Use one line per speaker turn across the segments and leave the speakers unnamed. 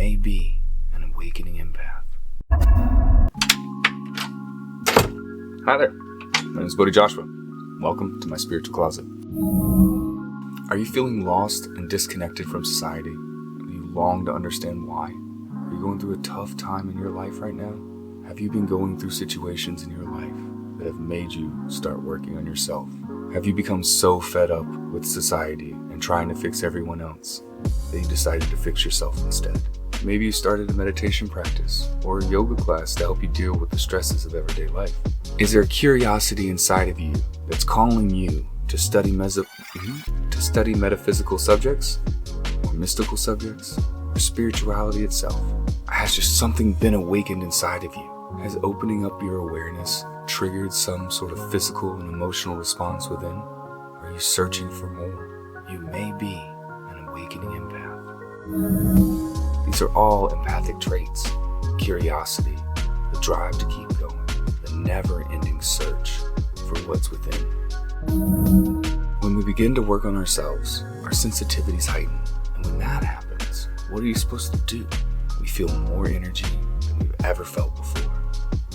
may be an awakening empath. Hi there, my name is Bodhi Joshua. Welcome to my spiritual closet. Are you feeling lost and disconnected from society? Do you long to understand why? Are you going through a tough time in your life right now? Have you been going through situations in your life that have made you start working on yourself? Have you become so fed up with society and trying to fix everyone else that you decided to fix yourself instead? Maybe you started a meditation practice or a yoga class to help you deal with the stresses of everyday life. Is there a curiosity inside of you that's calling you to study metaphysical subjects, or mystical subjects, or spirituality itself? Has just something been awakened inside of you? Has opening up your awareness triggered some sort of physical and emotional response within? Are you searching for more? You may be an awakening empath. These are all empathic traits: curiosity, the drive to keep going, the never-ending search for what's within. When we begin to work on ourselves, our sensitivities heighten. And when that happens, what are you supposed to do? We feel more energy than we've ever felt before.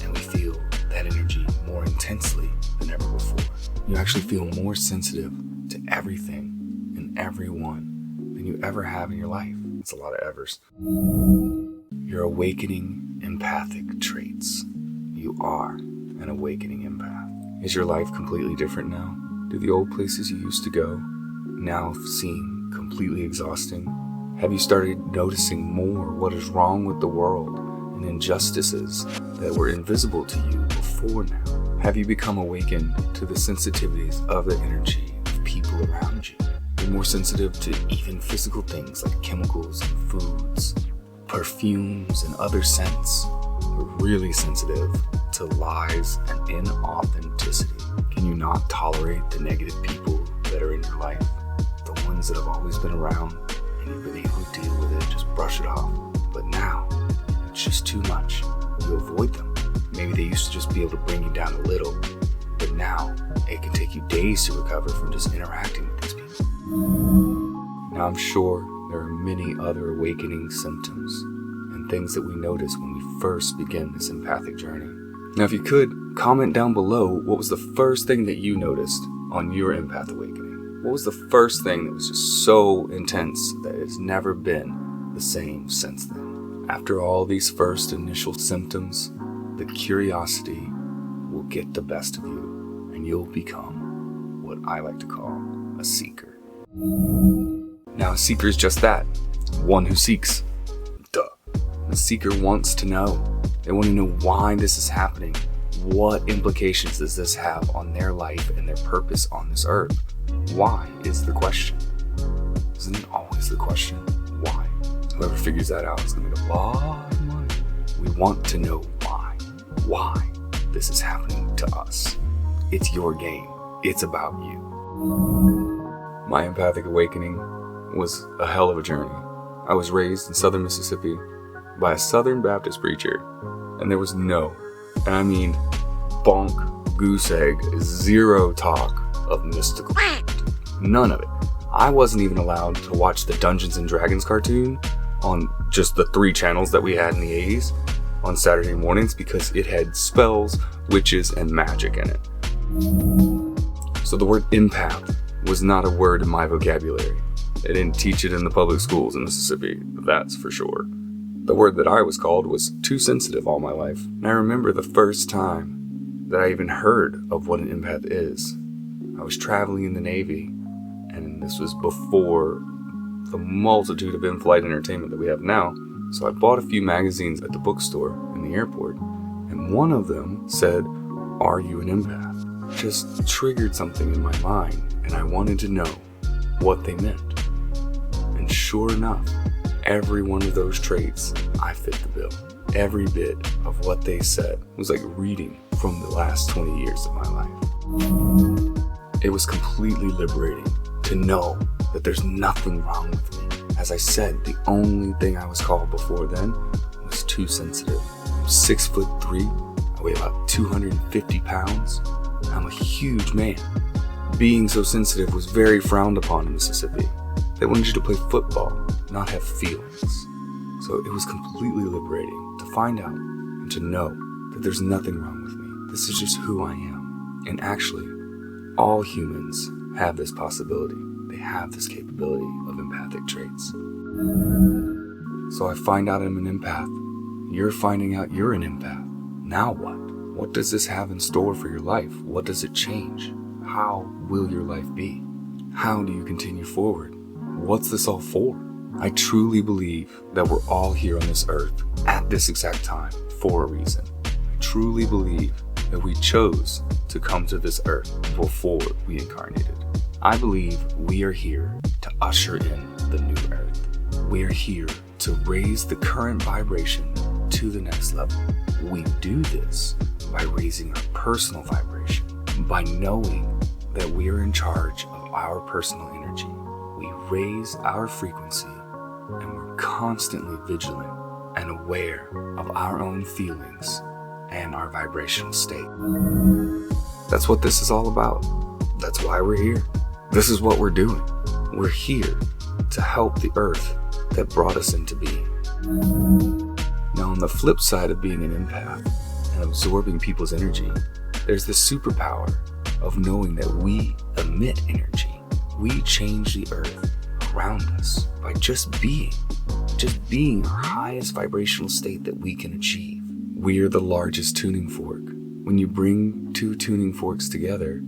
And we feel that energy more intensely than ever before. You actually feel more sensitive to everything and everyone than you ever have in your life. It's a lot of evers. You're awakening empathic traits. You are an awakening empath. Is your life completely different now? Do the old places you used to go now seem completely exhausting? Have you started noticing more what is wrong with the world and injustices that were invisible to you before now? Have you become awakened to the sensitivities of the energy of people around you? You're more sensitive to even physical things like chemicals and foods, perfumes and other scents. We're really sensitive to lies and inauthenticity. Can you not tolerate the negative people that are in your life? The ones that have always been around and you've been able to deal with it, just brush it off. But now, it's just too much. You avoid them. Maybe they used to just be able to bring you down a little, but now it can take you days to recover from just interacting with these people. Now I'm sure there are many other awakening symptoms and things that we notice when we first begin this empathic journey. Now if you could, comment down below what was the first thing that you noticed on your empath awakening. What was the first thing that was just so intense that it's never been the same since then? After all these first initial symptoms, the curiosity will get the best of you and you'll become what I like to call a seeker. Now a seeker is just that, one who seeks. Duh. The seeker wants to know. They want to know why this is happening. What implications does this have on their life and their purpose on this earth? Why is the question. Isn't it always the question? Why? Whoever figures that out is going to make a lot of money. We want to know why. Why this is happening to us. It's your game. It's about you. My empathic awakening was a hell of a journey. I was raised in southern Mississippi by a Southern Baptist preacher, and there was no, and I mean bonk, goose egg, zero talk of mystical. None of it. I wasn't even allowed to watch the Dungeons and Dragons cartoon on just the 3 channels that we had in the 80s on Saturday mornings because it had spells, witches, and magic in it. So the word empath was not a word in my vocabulary. They didn't teach it in the public schools in Mississippi, that's for sure. The word that I was called was too sensitive all my life. And I remember the first time that I even heard of what an empath is. I was traveling in the Navy, and this was before the multitude of in-flight entertainment that we have now. So I bought a few magazines at the bookstore in the airport, and one of them said, "Are you an empath?" It just triggered something in my mind, and I wanted to know what they meant. And sure enough, every one of those traits, I fit the bill. Every bit of what they said was like reading from the last 20 years of my life. It was completely liberating to know that there's nothing wrong with me. As I said, the only thing I was called before then was too sensitive. I'm 6'3", I weigh about 250 pounds. I'm a huge man. Being so sensitive was very frowned upon in Mississippi. They wanted you to play football, not have feelings. So So it was completely liberating to find out and to know that there's nothing wrong with me. This is just who I am. And actually, all humans have this possibility. They have this capability of empathic traits. So I find out I'm an empath. You're finding out you're an empath. Now what? What does this have in store for your life? What does it change? How will your life be? How do you continue forward? What's this all for? I truly believe that we're all here on this earth at this exact time for a reason. I truly believe that we chose to come to this earth before we incarnated. I believe we are here to usher in the new earth. We are here to raise the current vibration to the next level. We do this by raising our personal vibration, by knowing that we are in charge of our personal energy. We raise our frequency, and we're constantly vigilant and aware of our own feelings and our vibrational state. That's what this is all about. That's why we're here. This is what we're doing. We're here to help the earth that brought us into being. Now, on the flip side of being an empath and absorbing people's energy, there's the superpower of knowing that we emit energy. We change the earth around us by just being our highest vibrational state that we can achieve. We are the largest tuning fork. When you bring two tuning forks together,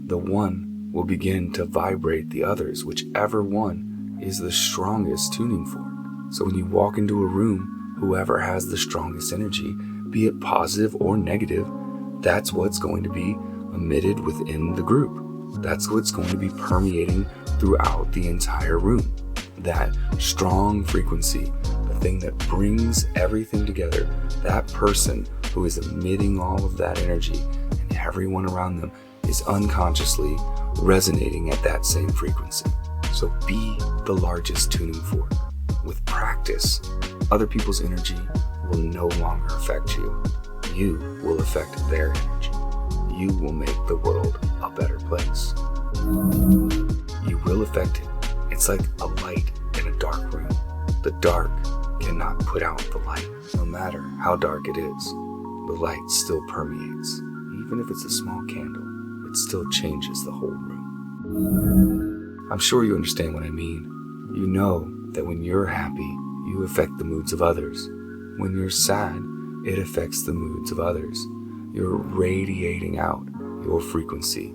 the one will begin to vibrate the others, whichever one is the strongest tuning fork. So when you walk into a room, whoever has the strongest energy, be it positive or negative, that's what's going to be emitted within the group. That's what's going to be permeating throughout the entire room. That strong frequency, the thing that brings everything together, that person who is emitting all of that energy and everyone around them is unconsciously resonating at that same frequency. So be the largest tuning fork. With practice, other people's energy will no longer affect you. You will affect their energy. You will make the world a better place. You will affect it. It's like a light in a dark room. The dark cannot put out the light. No matter how dark it is, the light still permeates. Even if it's a small candle, it still changes the whole room. I'm sure you understand what I mean. You know that when you're happy, you affect the moods of others. When you're sad, it affects the moods of others. You're radiating out your frequency,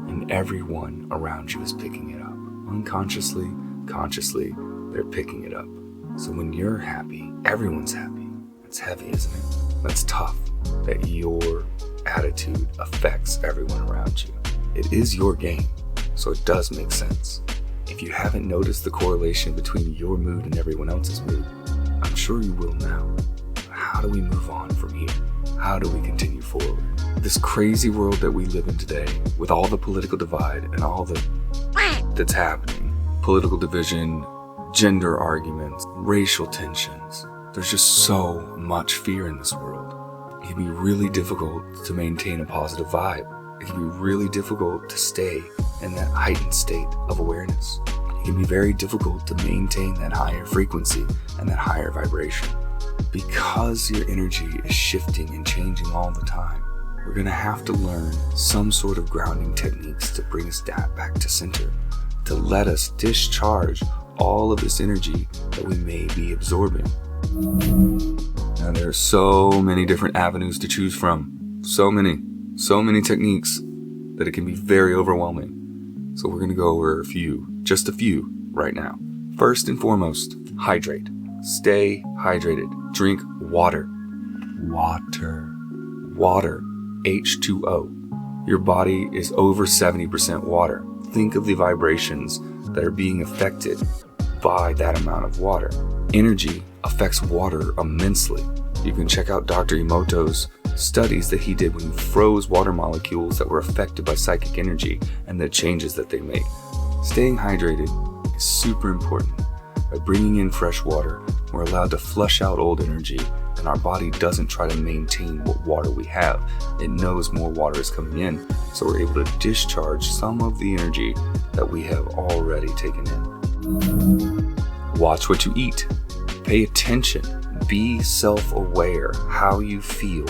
and everyone around you is picking it up. Unconsciously, consciously, they're picking it up. So when you're happy, everyone's happy. That's heavy, isn't it? That's tough, that your attitude affects everyone around you. It is your game, so it does make sense. If you haven't noticed the correlation between your mood and everyone else's mood, I'm sure you will now. How do we move on from here? How do we continue forward? This crazy world that we live in today, with all the political divide and all that's happening, political division, gender arguments, racial tensions, there's just so much fear in this world. It can be really difficult to maintain a positive vibe. It can be really difficult to stay in that heightened state of awareness. It can be very difficult to maintain that higher frequency and that higher vibration. Because your energy is shifting and changing all the time, we're going to have to learn some sort of grounding techniques to bring us back to center, to let us discharge all of this energy that we may be absorbing. Now, there are so many different avenues to choose from. So many techniques that it can be very overwhelming. So we're going to go over just a few right now. First and foremost, hydrate. Stay hydrated. Drink water. Water. H2O. Your body is over 70% water. Think of the vibrations that are being affected by that amount of water. Energy affects water immensely. You can check out Dr. Emoto's studies that he did when he froze water molecules that were affected by psychic energy and the changes that they made. Staying hydrated is super important. By bringing in fresh water, we're allowed to flush out old energy, and our body doesn't try to maintain what water we have. It knows more water is coming in, so we're able to discharge some of the energy that we have already taken in. Watch what you eat. Pay attention Be self-aware how you feel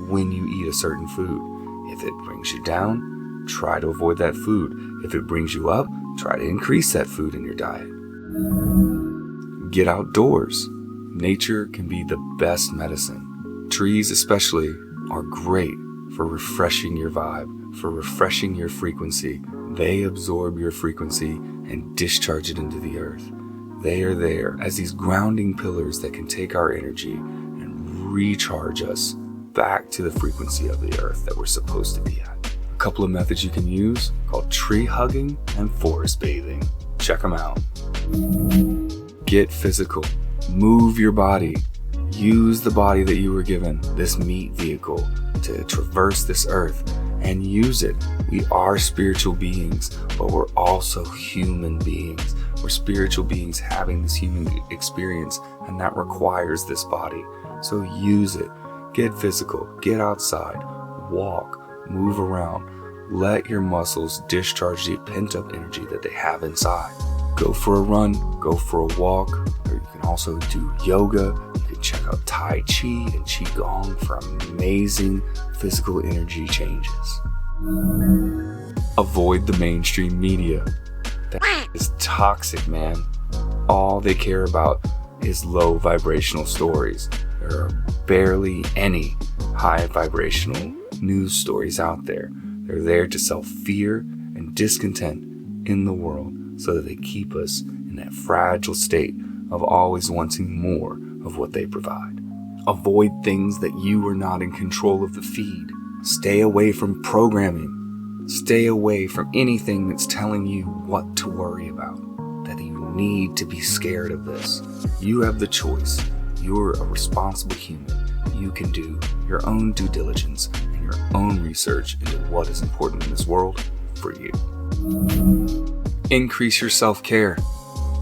when you eat a certain food. If it brings you down, try to avoid that food. If it brings you up, try to increase that food in your diet. Get outdoors. Nature can be the best medicine. Trees especially are great for refreshing your vibe, for refreshing your frequency. They absorb your frequency and discharge it into the earth. They are there as these grounding pillars that can take our energy and recharge us back to the frequency of the earth that we're supposed to be at. A couple of methods you can use called tree hugging and forest bathing. Check them out. Get physical. Move your body. Use the body that you were given, this meat vehicle, to traverse this earth and use it. We are spiritual beings, but we're also human beings. We're spiritual beings having this human experience, and that requires this body. So use it. Get physical. Get outside. Walk. Move around. Let your muscles discharge the pent-up energy that they have inside. Go for a run. Go for a walk. Or you can also do yoga. You can check out Tai Chi and Qigong for amazing physical energy changes. Avoid the mainstream media. That is toxic, man. All they care about is low vibrational stories. There are barely any high vibrational news stories out there. They're there to sell fear and discontent in the world so that they keep us in that fragile state of always wanting more of what they provide. Avoid things that you are not in control of the feed. Stay away from programming. Stay away from anything that's telling you what to worry about, that you need to be scared of this. You have the choice. You're a responsible human. You can do your own due diligence and your own research into what is important in this world for you. Increase your self-care.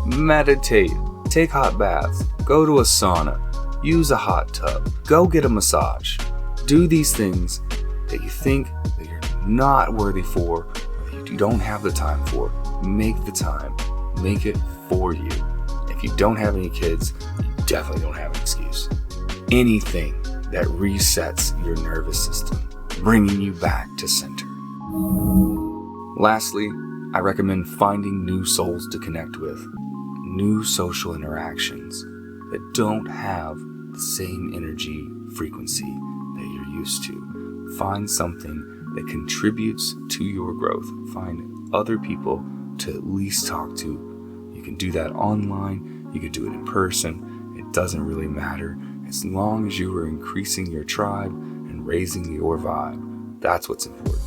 Meditate. Take hot baths. Go to a sauna. Use a hot tub. Go get a massage. Do these things that you think that you're not worthy for, or that you don't have the time for. Make the time. Make it for you. If you don't have any kids, you definitely don't have an excuse. Anything that resets your nervous system, bringing you back to center. Lastly, I recommend finding new souls to connect with, new social interactions that don't have the same energy frequency that you're used to. Find something that contributes to your growth. Find other people to at least talk to. You can do that online, you can do it in person. It doesn't really matter. As long as you are increasing your tribe and raising your vibe, that's what's important.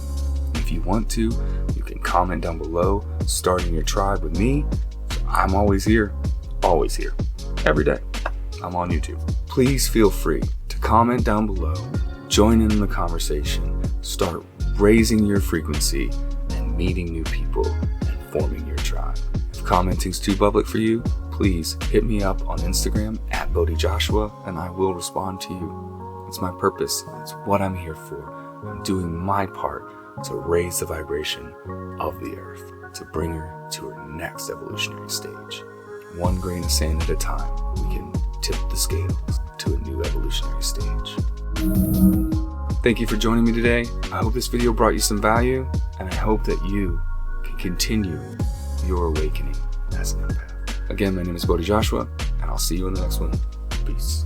If you want to, you can comment down below, starting your tribe with me. I'm always here, every day. I'm on YouTube. Please feel free to comment down below, join in the conversation, start raising your frequency and meeting new people and forming your tribe. If commenting's too public for you, please hit me up on Instagram at Bodhi Joshua and I will respond to you. It's my purpose. It's what I'm here for. I'm doing my part to raise the vibration of the earth, to bring her to her next evolutionary stage. One grain of sand at a time, we can tip the scales to a new evolutionary stage. Thank you for joining me today. I hope this video brought you some value, and I hope that you can continue your awakening as an empath. Again, my name is Bodhi Joshua, and I'll see you in the next one. Peace.